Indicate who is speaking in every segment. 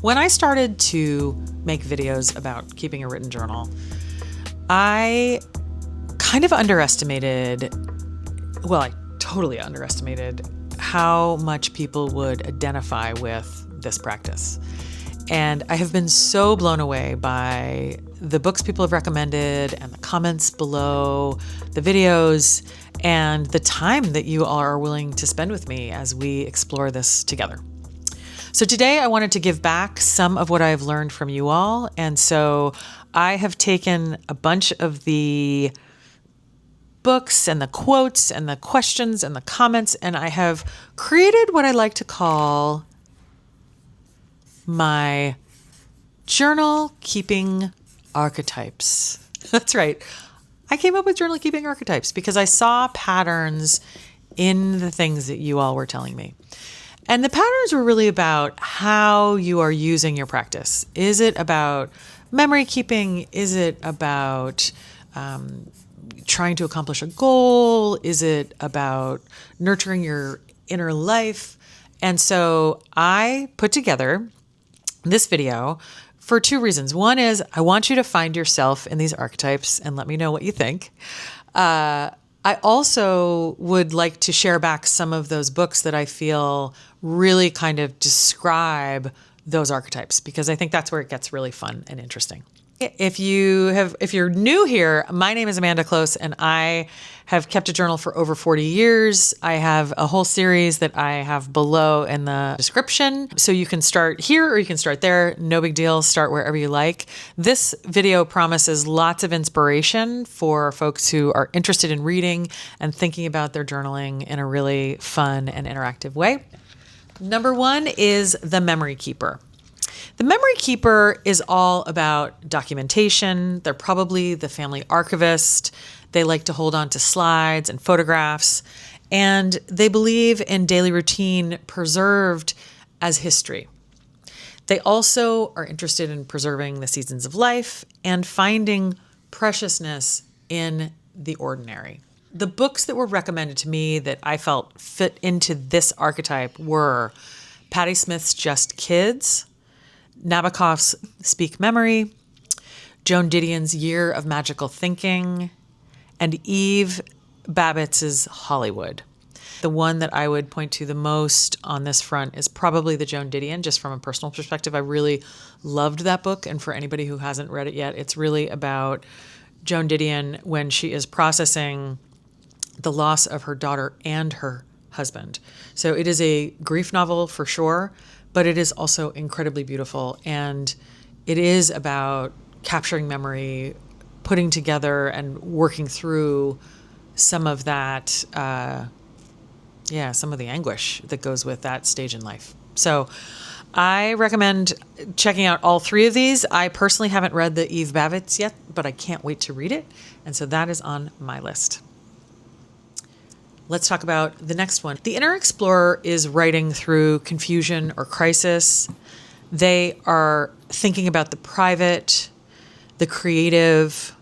Speaker 1: When I started to make videos about keeping a written journal, I kind of underestimated, well, I totally underestimated how much people would identify with this practice. And I have been so blown away by the books people have recommended and the comments below, the videos, and the time that you all are willing to spend with me as we explore this together. So today I wanted to give back some of what I've learned from you all. And so I have taken a bunch of the books and the quotes and the questions and the comments, and I have created what I like to call my journal keeping archetypes. That's right. I came up with journal keeping archetypes because I saw patterns in the things that you all were telling me. And the patterns were really about how you are using your practice. Is it about memory keeping? Is it about trying to accomplish a goal? Is it about nurturing your inner life? And so I put together this video for two reasons. One is I want you to find yourself in these archetypes and let me know what you think. I also would like to share back some of those books that I feel really kind of describe those archetypes, because I think that's where it gets really fun and interesting. If you're new here, my name is Amanda Close, and I have kept a journal for over 40 years. I have a whole series that I have below in the description. So you can start here or you can start there. No big deal. Start wherever you like. This video promises lots of inspiration for folks who are interested in reading and thinking about their journaling in a really fun and interactive way. Number one is the memory keeper. The memory keeper is all about documentation. They're probably the family archivist. They like to hold on to slides and photographs, and they believe in daily routine preserved as history. They also are interested in preserving the seasons of life and finding preciousness in the ordinary. The books that were recommended to me that I felt fit into this archetype were Patti Smith's Just Kids, Nabokov's Speak Memory, Joan Didion's Year of Magical Thinking, and Eve Babbitt's Hollywood. The one that I would point to the most on this front is probably the Joan Didion, just from a personal perspective. I really loved that book, and for anybody who hasn't read it yet, it's really about Joan Didion when she is processing the loss of her daughter and her husband. So it is a grief novel for sure, but it is also incredibly beautiful. And it is about capturing memory, putting together and working through some of that, some of the anguish that goes with that stage in life. So I recommend checking out all three of these. I personally haven't read the Eve Babbitt's yet, but I can't wait to read it. And so that is on my list. Let's talk about the next one. The inner explorer is writing through confusion or crisis. They are thinking about the private, the creative.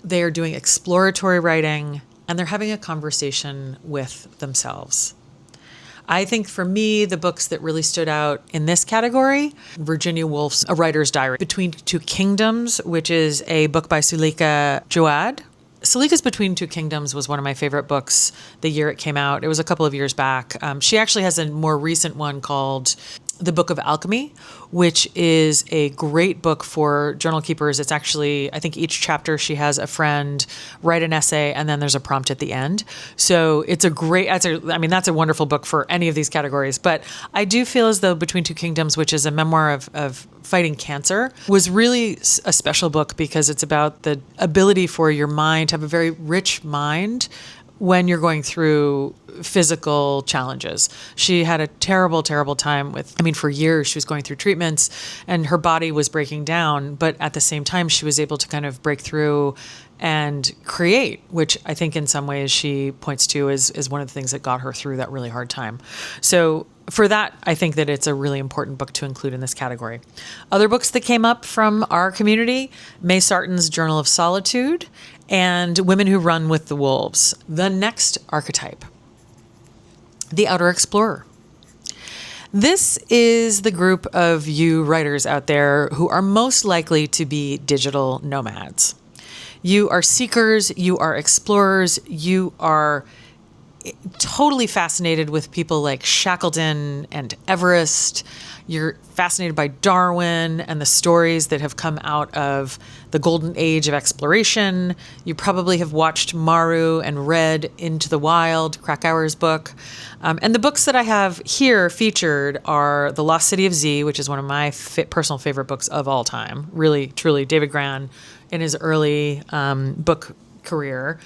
Speaker 1: They are doing exploratory writing, and they're having a conversation with themselves. I think for me, the books that really stood out in this category, Virginia Woolf's A Writer's Diary, Between Two Kingdoms, which is a book by Sulika Jawad. Sulika's Between Two Kingdoms was one of my favorite books the year it came out. It was a couple of years back. She actually has a more recent one called The Book of Alchemy, which is a great book for journal keepers. It's actually, I think each chapter she has a friend write an essay, and then there's a prompt at the end. So it's that's a wonderful book for any of these categories. But I do feel as though Between Two Kingdoms, which is a memoir of fighting cancer, was really a special book because it's about the ability for your mind to have a very rich mind when you're going through physical challenges. She had a terrible, terrible time for years she was going through treatments and her body was breaking down, but at the same time she was able to kind of break through and create, which I think in some ways she points to is one of the things that got her through that really hard time. So for that, I think that it's a really important book to include in this category. Other books that came up from our community, May Sarton's Journal of Solitude and Women Who Run with the Wolves. The next archetype, the outer explorer. This is the group of you writers out there who are most likely to be digital nomads. You are seekers, you are explorers, you are totally fascinated with people like Shackleton and Everest. You're fascinated by Darwin and the stories that have come out of the golden age of exploration. You probably have watched Maru and read Into the Wild, Krakauer's book. And the books that I have here featured are The Lost City of Z, which is one of my personal favorite books of all time. Really, truly, David Gran in his early book career.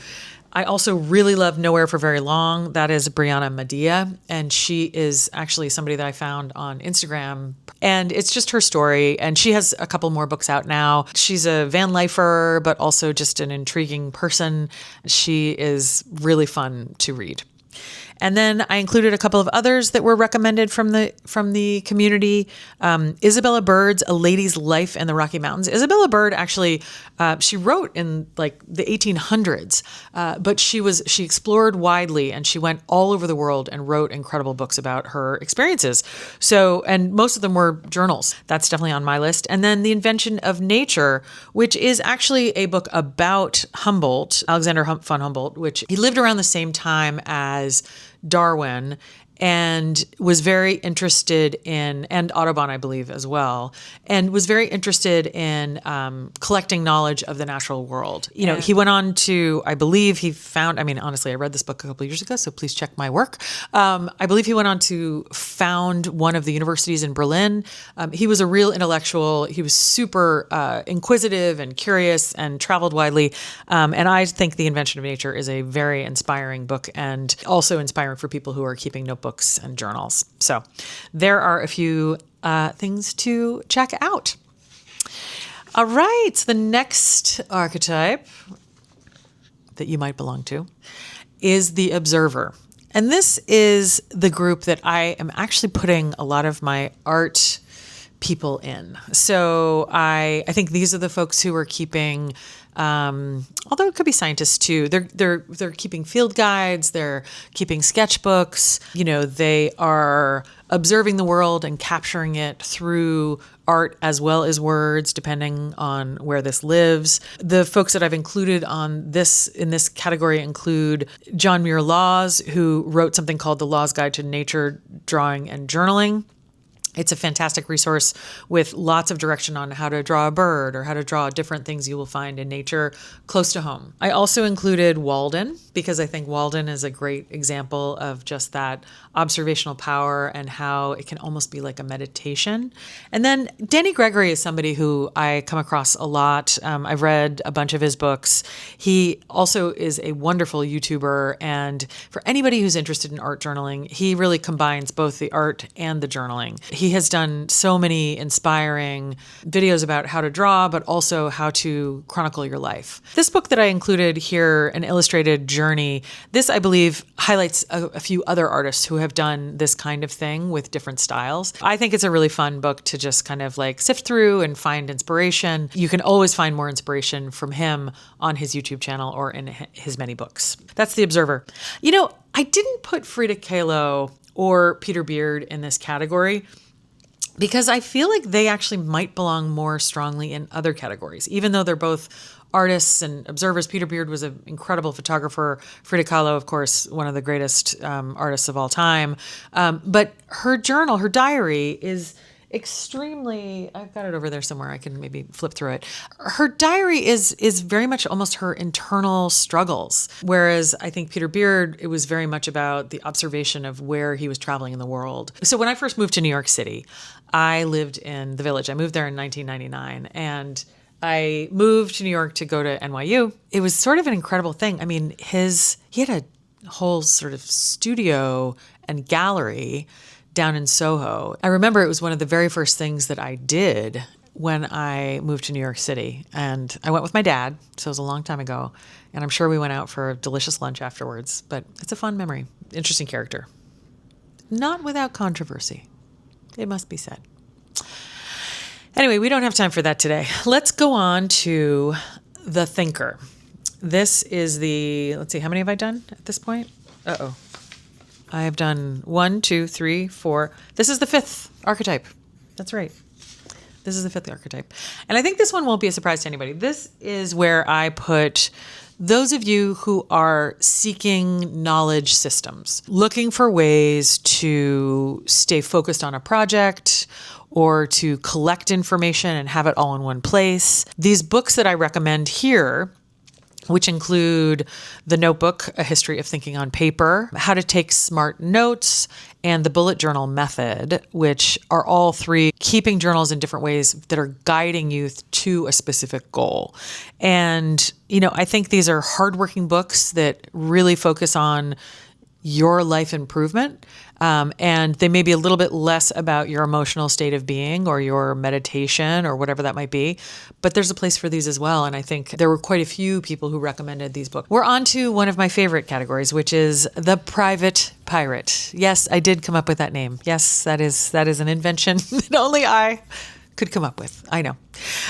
Speaker 1: I also really love Nowhere for Very Long. That is Brianna Medea, and she is actually somebody that I found on Instagram. And it's just her story, and she has a couple more books out now. She's a van lifer, but also just an intriguing person. She is really fun to read. And then I included a couple of others that were recommended from the community. Isabella Bird's A Lady's Life in the Rocky Mountains. Isabella Bird actually, she wrote in like the 1800s, but she explored widely and she went all over the world and wrote incredible books about her experiences. So, and most of them were journals. That's definitely on my list. And then The Invention of Nature, which is actually a book about Humboldt, Alexander von Humboldt, which he lived around the same time as Darwin and was very interested in, and Audubon, I believe, as well, and was very interested in collecting knowledge of the natural world. You know, he went on to, I believe he found, I mean, honestly, I read this book a couple of years ago, so please check my work. I believe he went on to found one of the universities in Berlin. He was a real intellectual. He was super inquisitive and curious and traveled widely. And I think The Invention of Nature is a very inspiring book and also inspiring for people who are keeping notebooks and journals. So there are a few things to check out. All right. The next archetype that you might belong to is the observer. And this is the group that I am actually putting a lot of my art people in. So I think these are the folks who are keeping, although it could be scientists too, they're keeping field guides, they're keeping sketchbooks, you know, they are observing the world and capturing it through art as well as words, depending on where this lives. The folks that I've included in this category include John Muir Laws, who wrote something called The Laws Guide to Nature, Drawing, and Journaling. It's a fantastic resource with lots of direction on how to draw a bird or how to draw different things you will find in nature close to home. I also included Walden because I think Walden is a great example of just that observational power and how it can almost be like a meditation. And then Danny Gregory is somebody who I come across a lot. I've read a bunch of his books. He also is a wonderful YouTuber. And for anybody who's interested in art journaling, he really combines both the art and the journaling. He has done so many inspiring videos about how to draw, but also how to chronicle your life. This book that I included here, An Illustrated Journey, this, I believe, highlights a few other artists who have done this kind of thing with different styles. I think it's a really fun book to just kind of like sift through and find inspiration. You can always find more inspiration from him on his YouTube channel or in his many books. That's The Observer. You know, I didn't put Frida Kahlo or Peter Beard in this category because I feel like they actually might belong more strongly in other categories, even though they're both artists and observers. Peter Beard was an incredible photographer. Frida Kahlo, of course, one of the greatest artists of all time. But her journal, her diary is extremely, I've got it over there somewhere. I can maybe flip through it. Her diary is very much almost her internal struggles. Whereas I think Peter Beard, it was very much about the observation of where he was traveling in the world. So when I first moved to New York City, I lived in the Village. I moved there in 1999 and I moved to New York to go to NYU. It was sort of an incredible thing. I mean, he had a whole sort of studio and gallery down in Soho. I remember it was one of the very first things that I did when I moved to New York City. And I went with my dad, so it was a long time ago. And I'm sure we went out for a delicious lunch afterwards. But it's a fun memory. Interesting character. Not without controversy, it must be said. Anyway, we don't have time for that today. Let's go on to the thinker. This is let's see, how many have I done at this point? Uh-oh. I have done 1, 2, 3, 4. This is the 5th archetype. That's right. This is the 5th archetype. And I think this one won't be a surprise to anybody. This is where I put those of you who are seeking knowledge systems, looking for ways to stay focused on a project or to collect information and have it all in one place. These books that I recommend here, which include The Notebook, A History of Thinking on Paper, How to Take Smart Notes, and the Bullet Journal Method, which are all 3 keeping journals in different ways that are guiding you to a specific goal. And, I think these are hardworking books that really focus on your life improvement. And they may be a little bit less about your emotional state of being or your meditation or whatever that might be. But there's a place for these as well. And I think there were quite a few people who recommended these books. We're on to one of my favorite categories, which is The Private Pirate. Yes, I did come up with that name. Yes, that is an invention that only I could come up with. I know.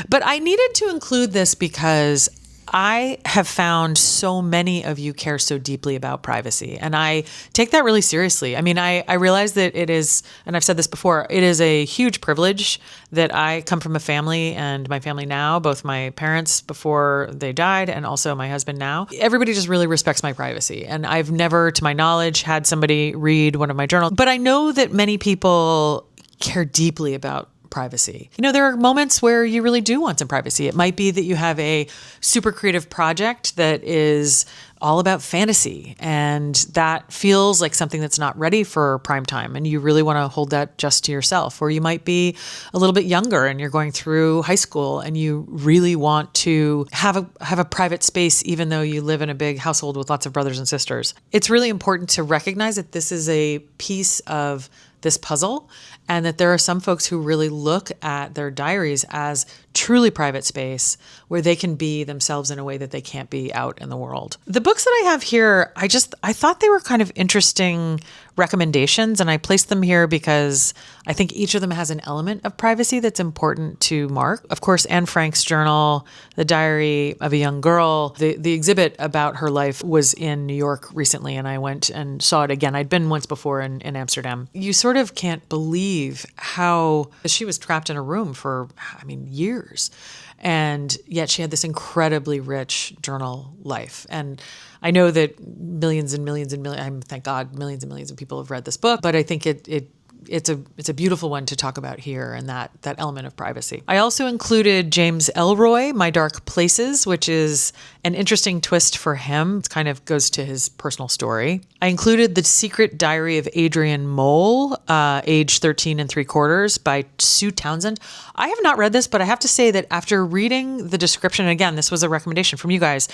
Speaker 1: But I needed to include this because I have found so many of you care so deeply about privacy, and I take that really seriously. I mean, I realize that it is, and I've said this before, it is a huge privilege that I come from a family, and my family now, both my parents before they died and also my husband now. Everybody just really respects my privacy, and I've never, to my knowledge, had somebody read one of my journals. But I know that many people care deeply about privacy. There are moments where you really do want some privacy. It might be that you have a super creative project that is all about fantasy, and that feels like something that's not ready for prime time, and you really want to hold that just to yourself. Or you might be a little bit younger and you're going through high school and you really want to have a private space, even though you live in a big household with lots of brothers and sisters. It's really important to recognize that this is a piece of this puzzle, and that there are some folks who really look at their diaries as truly private space where they can be themselves in a way that they can't be out in the world. The books that I have here, I thought they were kind of interesting recommendations, and I placed them here because I think each of them has an element of privacy that's important to mark. Of course, Anne Frank's journal, The Diary of a Young Girl, the exhibit about her life was in New York recently, and I went and saw it again. I'd been once before in Amsterdam. You sort of can't believe how she was trapped in a room for, years. And yet she had this incredibly rich journal life. And I know that millions and millions and millions, thank God, millions and millions of people have read this book, but I think it's a beautiful one to talk about here, and that element of privacy. I also included James Ellroy, My Dark Places, which is an interesting twist for him. It kind of goes to his personal story. I included The Secret Diary of Adrian Mole, age 13 3/4 by Sue Townsend. I have not read this, but I have to say that after reading the description, and again, this was a recommendation from you guys,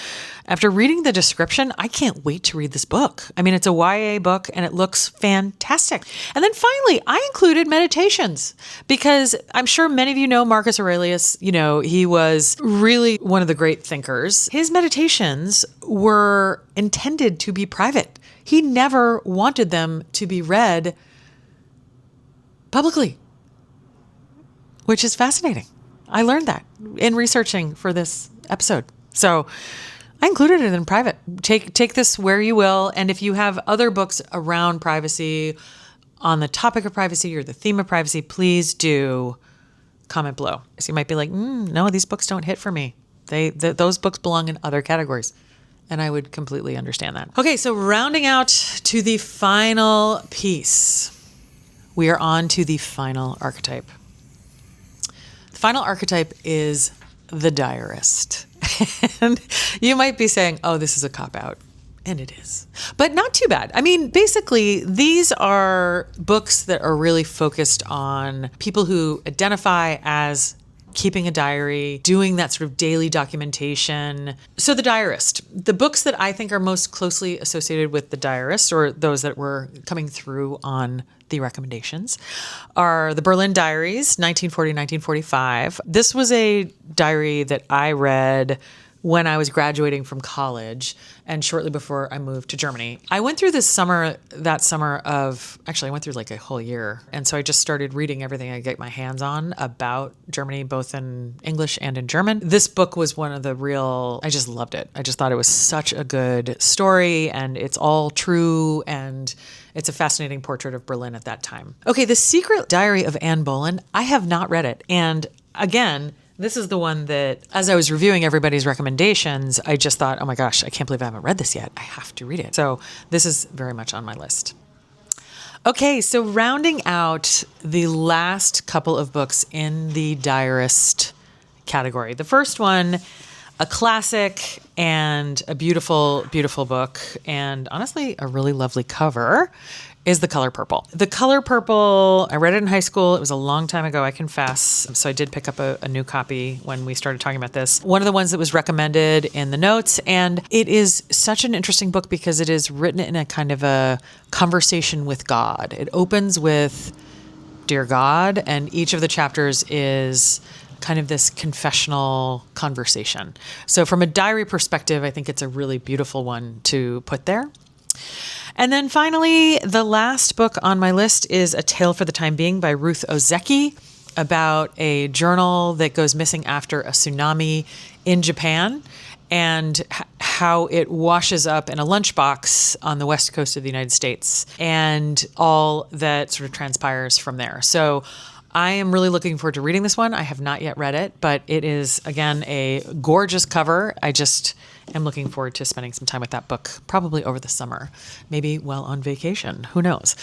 Speaker 1: after reading the description, I can't wait to read this book. It's a YA book and it looks fantastic. And then finally, I included meditations because I'm sure many of you know Marcus Aurelius. He was really one of the great thinkers. His meditations were intended to be private. He never wanted them to be read publicly, which is fascinating. I learned that in researching for this episode. So I included it in private. Take this where you will. And if you have other books around privacy, on the topic of privacy or the theme of privacy, please do comment below. So you might be like, no, these books don't hit for me. Those books belong in other categories. And I would completely understand that. Okay, so rounding out to the final piece, we are on to the final archetype. The final archetype is the diarist. And you might be saying, oh, this is a cop-out. And it is. But not too bad. Basically, these are books that are really focused on people who identify as keeping a diary, doing that sort of daily documentation. So the diarist, the books that I think are most closely associated with the diarist, or those that were coming through on the recommendations, are the Berlin Diaries, 1940-1945. This was a diary that I read when I was graduating from college and shortly before I moved to Germany. I went through actually I went through like a whole year. And so I just started reading everything I get my hands on about Germany, both in English and in German. This book was I just loved it. I just thought it was such a good story, and it's all true, and it's a fascinating portrait of Berlin at that time. Okay, The Secret Diary of Anne Boleyn. I have not read it. And again, this is the one that, as I was reviewing everybody's recommendations, I just thought, oh my gosh, I can't believe I haven't read this yet. I have to read it. So this is very much on my list. Okay, so rounding out the last couple of books in the diarist category. The first one, a classic and a beautiful, beautiful book, and honestly, a really lovely cover, is The Color Purple. The Color Purple, I read it in high school. It was a long time ago, I confess. So I did pick up a new copy when we started talking about this. One of the ones that was recommended in the notes. And it is such an interesting book because it is written in a kind of a conversation with God. It opens with Dear God, and each of the chapters is kind of this confessional conversation. So from a diary perspective, I think it's a really beautiful one to put there. And then finally, the last book on my list is A Tale for the Time Being by Ruth Ozeki, about a journal that goes missing after a tsunami in Japan and how it washes up in a lunchbox on the west coast of the United States and all that sort of transpires from there. So I am really looking forward to reading this one. I have not yet read it, but it is, again, a gorgeous cover. I just am looking forward to spending some time with that book, probably over the summer, maybe while on vacation. Who knows?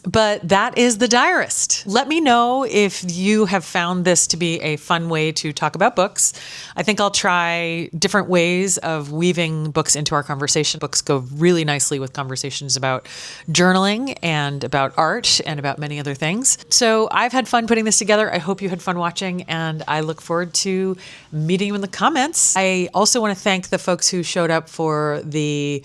Speaker 1: But that is The Diarist. Let me know if you have found this to be a fun way to talk about books. I think I'll try different ways of weaving books into our conversation. Books go really nicely with conversations about journaling and about art and about many other things. So I've had fun putting this together. I hope you had fun watching, and I look forward to meeting you in the comments. I also want to thank the folks who showed up for the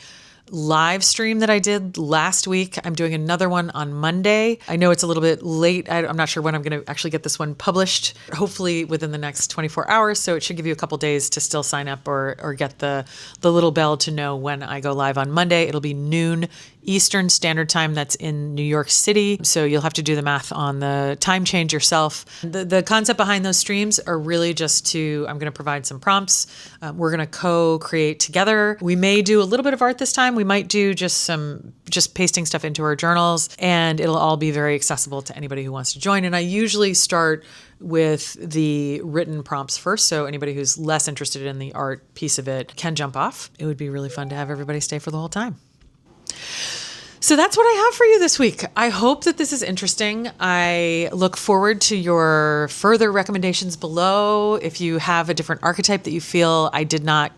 Speaker 1: live stream that I did last week. I'm doing another one on Monday. I know it's a little bit late. I'm not sure when I'm going to actually get this one published, hopefully within the next 24 hours. So it should give you a couple days to still sign up or get the little bell to know when I go live on Monday. It'll be noon Eastern Standard Time. That's in New York City. So you'll have to do the math on the time change yourself. The concept behind those streams are really just I'm going to provide some prompts. We're going to co-create together. We may do a little bit of art this time. We might do just pasting stuff into our journals, and it'll all be very accessible to anybody who wants to join. And I usually start with the written prompts first, so anybody who's less interested in the art piece of it can jump off. It would be really fun to have everybody stay for the whole time. So that's what I have for you this week. I hope that this is interesting. I look forward to your further recommendations below. If you have a different archetype that you feel I did not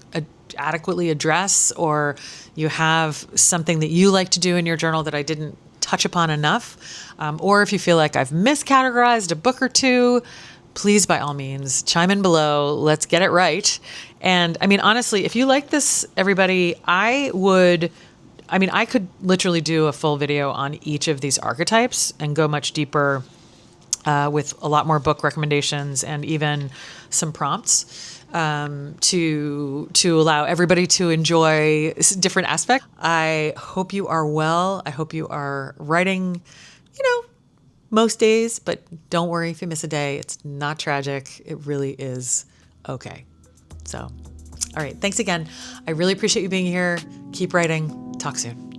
Speaker 1: adequately address, or you have something that you like to do in your journal that I didn't touch upon enough, or if you feel like I've miscategorized a book or two, please, by all means, chime in below. Let's get it right. And I mean, honestly, if you like this, everybody, I could literally do a full video on each of these archetypes and go much deeper with a lot more book recommendations and even some prompts to allow everybody to enjoy different aspects. I hope you are well. I hope you are writing, most days, but don't worry if you miss a day. It's not tragic. It really is okay. So, all right. Thanks again. I really appreciate you being here. Keep writing. Talk soon.